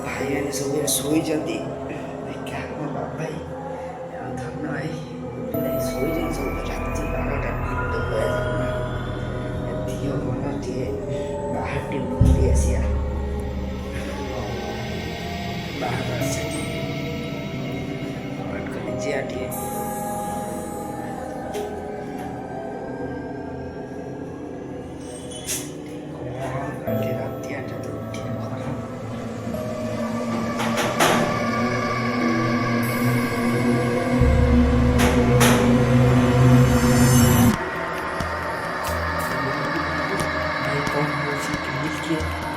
ଭାଇମାନେ ସବୁ ଶୋଇଛନ୍ତି। ଦେଖିଆ ମୋ ବାବା ଭାଇ ଧନ ଭାଇ ଶୋଇଛନ୍ତି ସବୁ। ରାତି 12ଟା ଦିଅ ଭଲ ଟିକେ ବାହାର ଟିକେ ବୁଲି ଆସିବା। ବାହାର ଆସିବା ଟିକେ ଯିବା ଟିକେ। ରାତି 8ଟା ତ ଉଠିବା ଖରାପ।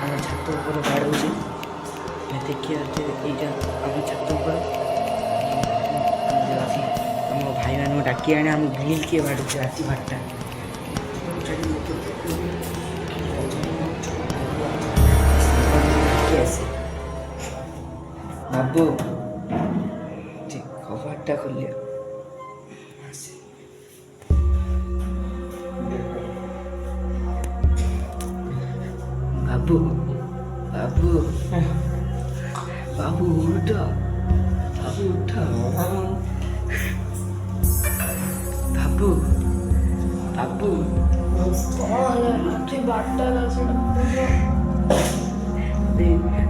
ଆମ ଛାତ ଉପରେ ବାଡ଼ଉଛି। ଦେଖିବା ଏଇଟା ଆମ ଛାତ ଉପରେ ଆମ ଭାଇମାନଙ୍କୁ ଡାକି ଆଣି ଆମ ଗ୍ରିଲ୍ କିଏ ବାଡ଼ୁଛି ରାତି 8ଟା। ଆସେ ବାବୁ କବାଟଟା ଖୋଲିଆ। ବାବୁ ବାବୁ ବାବୁ ଉଠ, ବାବୁ ଉଠ, ବାବୁ ବାବୁ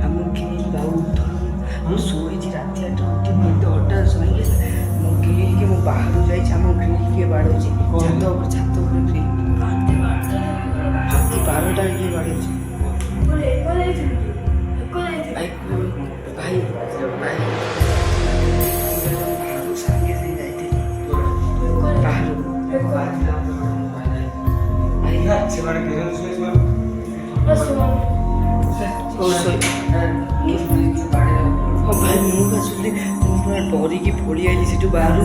ଆମ ଗ୍ରିଲ୍ ବାବୁ ଉଠ। ମୁଁ ଶୋଇଛି ରାତି 8ଟା ଉଠି ମୋତେ ହଠାତ୍ ଶୋଇଲେ ମୋ ଗ୍ରିଲ୍ ମୁଁ ବାହାରୁ ଯାଇଛି। ଆମ ଗ୍ରିଲ୍ କିଏ ବାଡ଼ଉଛି ଛାତ ଉପରେ ଗ୍ରିଲ୍ ରାତି 12ଟା କିଏ ବାଡ଼ଉଛି? ଭାଇ ସାଙ୍ଗେ ସାଙ୍ଗେ ଯାଇଥିଲି ଭାଇ ମୁଁ ଶୁଣିଲି ମୁଁ ପୁରା ଡରିକି ପଳେଇ ଆଇଲି ସେଠୁ ବାହାରୁ।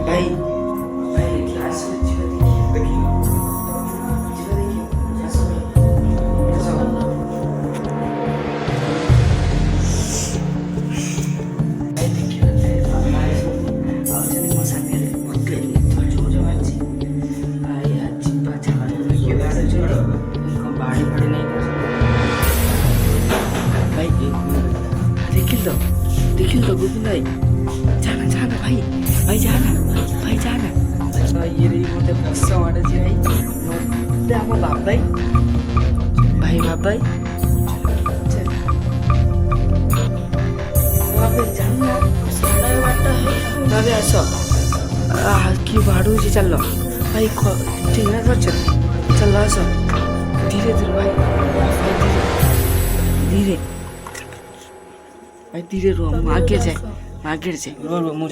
ଭାଇ देखिल तो गोविंद भाई जाना जाना भाई भाई जाना ये रही मत बस मारे जी भाई मत आम बाप भाई भाई बाप भाई जाना साढ़े 12टा है आस कि बाड़ू चल भाई ठीक ना कर चल आस धीरे धीरे भाई धीरे भाई धीरे रो आगे जाए रो मु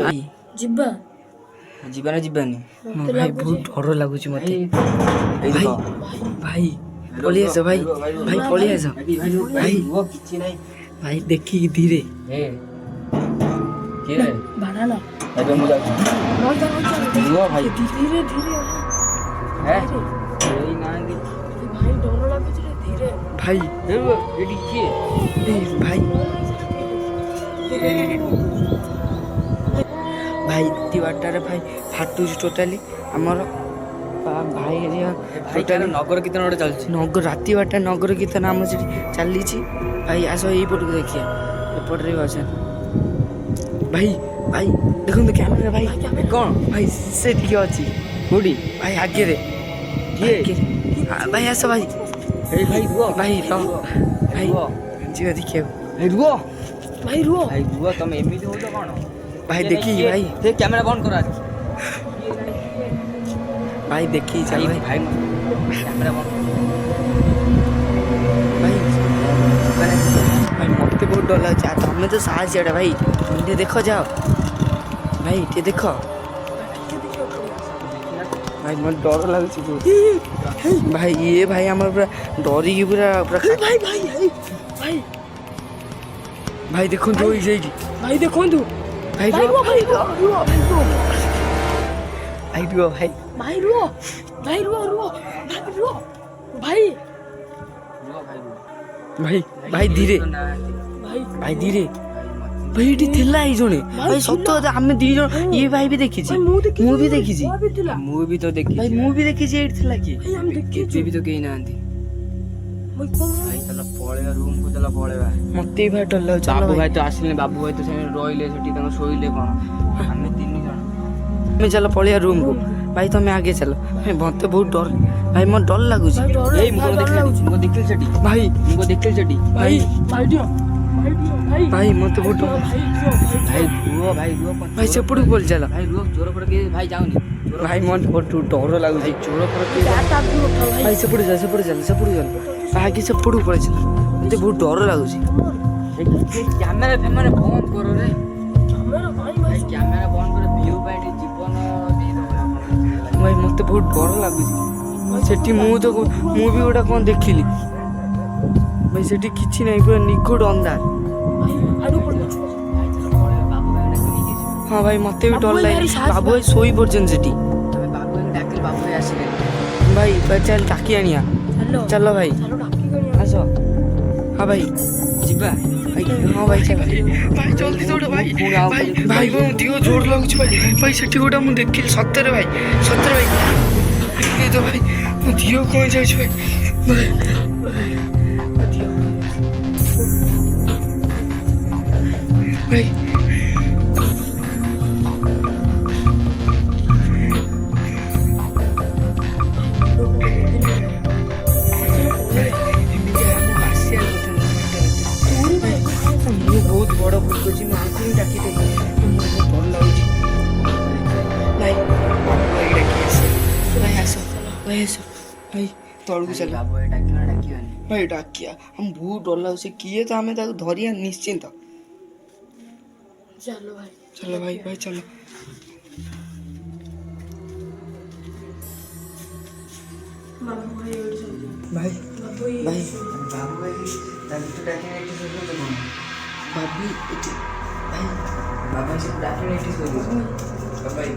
जिब्बा जीवा ना जीवानी भाई बहुत डर लगुच मत भाई भाई पलि आस भाई भाई पलि आस भाई भाई देखी धीरे बाड़ाना भाई धीरे धीरे है भाई डर लगुच धीरे भाई भाई भाई राति 12टाରେ ଭାଇ ଫାଟୁଛି ଟୋଟାଲି ଆମର ଭାଇ ଟୋଟାଲି ନଗର କୀର୍ତ୍ତନ ଗୋଟେ ଚାଲିଛି। ରାତି 12ଟା ନଗର କୀର୍ତ୍ତନ ଆମର ସେଠି ଚାଲିଛି। ଭାଇ ଆସ ଏଇପଟକୁ ଦେଖିବା ଏପଟରେ ବି ଅଛନ୍ତି ଭାଇ ଭାଇ ଦେଖନ୍ତୁ କ୍ୟାମେରା ଭାଇ କ'ଣ ଭାଇ ସେ ଟିକେ ଅଛି କୋଉଠି ଭାଇ ଆଗରେ ଭାଇ ଆସ ଭାଇ ଭାଇ ଭାଇ ଭାଇ ଯିବା ଦେଖିବାକୁ भाई रुओ तुम एमती हो तो कौन भाई देखी भाई देख कैमरा बंद करा भाई देखी चल भाई भाई कैमरा बंद भाई भाई मत बहुत डर लगे तुम तो साहस जाए भाई ये देखो जाओ भाई ये देखो भाई मत डर लगे भाई ये भाई आम पूरा डरिकी पूरा भाई भाई भाई भाई देखो तो भाई देखो भाई भाई रुओ भाई रुओ भाई रुओ भाई भाई रुओ भाई रुओ रुओ भाई भाई भाई धीरे भाई भाई धीरे ଭାଇ ଏଠି ଥିଲା ଏଇ ଜଣେ ଭାଇ ସତ କଥା ଆମେ ଦି ଜଣ ଇଏ ଭାଇ ବି ଦେଖିଛି ମୁଁ ବି ଦେଖିଛି ମୁଁ ବି ତ ଦେଖିଛି ଭାଇ ମୁଁ ବି ଦେଖିଛି ଏଇଠି ଥିଲା କିଏ ଭାଇ ଆମେ ଦେଖିଛୁ କେବେ ବି ତ କେହି ନାହାନ୍ତି ଭାଇ ଚାଲ ପଳେଇବା ରୁମକୁ ଚାଲ ପଳେଇବା ମତେ ବି ଭାଇ ଡର ଲାଗୁଛି ଚାଲ ବାବୁ ଭାଇ ଭାଇ ତ ଆସିଲେ ବାବୁ ଭାଇ ତ ସେମାନେ ରହିଲେ ସେଠି ତାଙ୍କ ଶୋଇଲେ କଣ ଆମେ 3 ଜଣ ଆମେ ଚାଲ ପଳେଇବା ରୁମକୁ ଭାଇ ତମେ ଆଗେ ଚାଲ ଭାଇ ମତେ ବହୁତ ଡର ଭାଇ ମତେ ଡର ଲାଗୁଛି ଏଇ ମୁଁ ଦେଖିଲି ସେଠି ଭାଇ ମୁଁ ଦେଖିଲି ସେଠି ଭାଇ ଭାଇ ମତେ ବହୁତ ଡର ଭାଇ ରୁହ ଭାଇ ସେପଟକୁ ପଳେଇ ଚାଲ ଭାଇ ରୁହ ଜୋର ଫୋର କିଏ ଭାଇ ଯାଉନି ଭାଇ ମତେ ବହୁତ ଡର ଲାଗୁଛି ଜୋର ଫୋର କିଏ ଭାଇ ସେପଟୁ ଚାଲ ଆଗେ ସେପଟକୁ ପଳେଇ ଚାଲ ମତେ ବହୁତ ଡର ଲାଗୁଛି କ୍ୟାମେରା ଫ୍ୟାମେରା ବନ୍ଦ କର ରେ ଭାଇ କ୍ୟାମେରା ବନ୍ଦ କର ଭିଉ ପାଇଁ ଟିକେ ଜୀବନ ଦେଇଦବ ଭାଇ ମତେ ବହୁତ ଡର ଲାଗୁଛି ସେଠି ମୁଁ ବି ଗୋଟେ କଣ ଦେଖିଲି ଭାଇ ସେଠି କିଛି ନାହିଁ ପୁରା ନିଖୁଡ ଅନ୍ଧାର ହଁ ଭାଇ ମତେ ବି ଡର ଲାଗେ ବାବୁ ଭାଇ ଶୋଇ ପଡିଛନ୍ତି ସେଠି ବାବୁ ଡାକିଲେ ବାବୁ ଭାଇ ଆସିଲେ ଭାଇ ଚାଲ ଡାକି ଆଣିଆ ଚାଲ ଭାଇ ଆସ ହଁ ଭାଇ ଯିବା ଭାଇ ହଁ ଭାଇ ଚାଲ ଭାଇ ଜଲ୍ଦି ଦୌଡ଼ ଭାଇ ଭାଇ ମୋ ଦେହ ଜୋର ଲାଗୁଛି ଭାଇ ସେଠି ଗୋଟେ ମୁଁ ଦେଖିଲି ସତରେ ଭାଇ ଦେଖିଲି ତ ଭାଇ ମୋ ଦେହ କଣ ଯାଉଛି ଭାଇ ଭାଇ ମୁଁ ବହୁତ ବଡ଼ ଭୁଲ କରିଛି ମୁଁ ଆଙ୍କୁ ହିଁ ଡାକିଦେଲି ମୁଁ ବହୁତ ଭଲ ଲାଗୁଛି ଭାଇ ଡାକି ଆସ ଭାଇ ଆସ ଭାଇ ତଳକୁ ଚାଲ ବାବୁ ଭାଇ ଡାକିବାନି ଭାଇ ଡାକିଆ ଆମ ବହୁତ ଡର ଲାଗୁଛି କିଏ ତ ଆମେ ତାକୁ ଧରିବା ନିଶ୍ଚିନ୍ତ ଚାଲ ଭାଇ ଚାଲ ଭାଇ ଭାଇ ବାବୁ ଭାଇ ତାକୁ ଡାକିଲେ ଏଠି ଶୋଇବ କଣ ଭାବି ଏଠି ଭାଇ ବାବୁ ଭାଇ ସବୁ ଡାକିଲେ ଏଠି ଶୋଇବ ବାବାଇ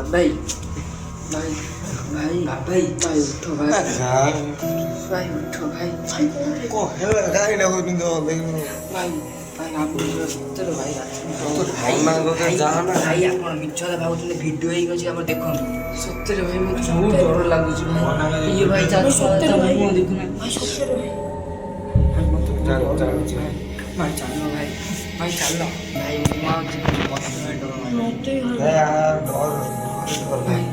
ଭାଇ ଉଠ ଭାଇ ଭାଇ ଉଠ ଭାଇ ଭାଇ ଆପଣ ମିଛ କଥା ଭାବୁଛନ୍ତି ଭିଡ଼ିଓ ହେଇକି ଅଛି ଆମର ଦେଖନ୍ତୁ ସତରେ ଭାଇ ମତେ ବହୁତ ଡର ଲାଗୁଛି ଭାଇ ଇଏ ଭାଇ ସତରେ ମୁହଁ ଦେଖୁନା ଭାଇ ସତରେ ଭାଇ ମତେ ବହୁତ ଡର ଲାଗୁଛି ଭାଇ ଚାଲ ଭାଇ ଚାଲ ଭାଇ ମୁଁ ଆଉ ଯିବି ଭାଇ ଡର ମତେ ଭାଇ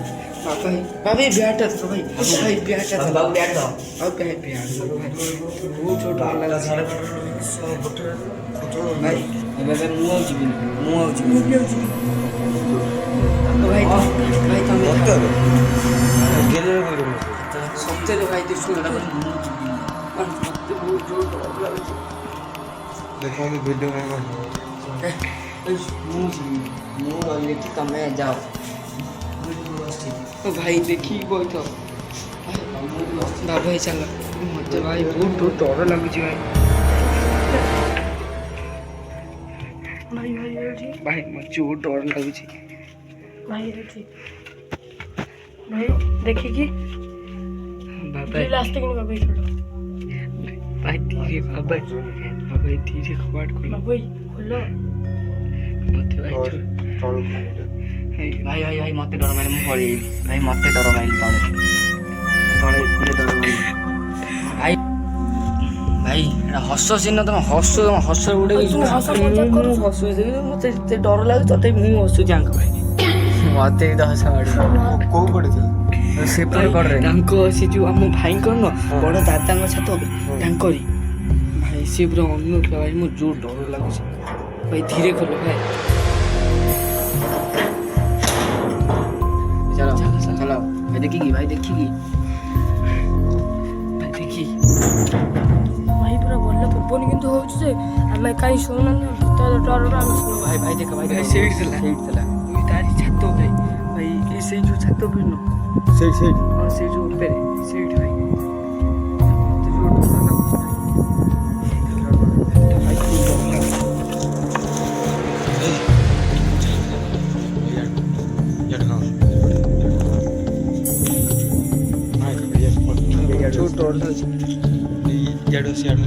ବାବା ବ୍ୟାଟ ଧର ଭାଇ ବ୍ୟାଟ ଧର ବାବୁ ବ୍ୟାଟ ଧର ଆଉ ବ୍ୟାଟ ବହୁତ ଛୋଟ ଲାଗୁଛି ଭାଇ ଏବେ ମୁଁ ଆଉ ଯିବିନି ଭାଇ ତମେ ସତରେ ଭାଇ ଶୁଣ ମତେ ବହୁତ ଜୋର ଡର ଲାଗୁଛି ଦେଖନ୍ତୁ ଭିଡ଼ିଓ ମୁଁ ଯିବିନି ମୁଁ ଗଲି କି ତମେ ଯାଅ ଭାଇ ଦେଖିକି ବଇଥ ଭାଇ ଚାଲ ମତେ ଭାଇ ବହୁତ ଡର ଲାଗୁଛି ଭାଇ ମତେ ବହୁତ ଡର ଲାଗୁଛି ଭାଇ ଦେଖିକି ଲାଷ୍ଟ ବାବୁ ଛୋଟ भाई धीरे बाबा धीरे कबाट खोलो बाबू खोल मत भाई ଭାଇ ମତେ ଡର ମାଇଲେ ମୁଁ ପଳେଇବି ଭାଇ ମତେ ଡର ମାଇଲେ ତଳେ ଏକୁଟିଆ ଡର ମାଇଲେ ଭାଇ ଏଟା ହସ ସିନା ତମେ ହସ ଗୋଟେ ମୁଁ ମତେ ଏତେ ଡର ଲାଗୁଛି ତତେ ମୁଁ ହସୁଛି ଆଙ୍କ ଭାଇ ମତେ ବି ତ ହସ ମାଡୁଛି କୋଉ ପଡ଼ିଥିଲା ସେପଟେ କଡ଼ରେ ତାଙ୍କ ସେ ଯୋଉ ଆମ ଭାଇଙ୍କର ନୁହଁ ବଡ଼ ଦାଦାଙ୍କ ଛାତ ତାଙ୍କରି ଭାଇ ସେ ପୁରା ଅନୁଥିଲା ଭାଇ ମୋର ଯୋଉ ଡର ଲାଗୁଛି ଭାଇ ଧୀରେ ଖୋଲ ଭାଇ ଚାଲ ଭାଇ ଦେଖିକି ଭାଇ ପୁରା ଭଲ ପବନ କିନ୍ତୁ ହଉଛି ଯେ ଆମେ କାହିଁ ଶୁଣୁନାହାନ୍ତି ଡରଟା ଆମେ ଶୁଣୁ ଭାଇ ଦେଖ ଭାଇ ସେଇଠି ଥିଲା ତାରି ଛାତ ଭାଇ ସେଇ ଯୋଉ ଛାତ ଉପରେ ନୁହଁ ସେଇଠି ହଁ ସେଇ ଯୋଉ ଉପରେ ସେଇଠି ଭାଇ ମତେ ଯୋଉ ଡର ଲାଗୁଛି ଭାଇ ଭାଇ ଡର ଲାଗୁଛି ଇଆଡ଼ୁ ସିଆଡ଼ୁ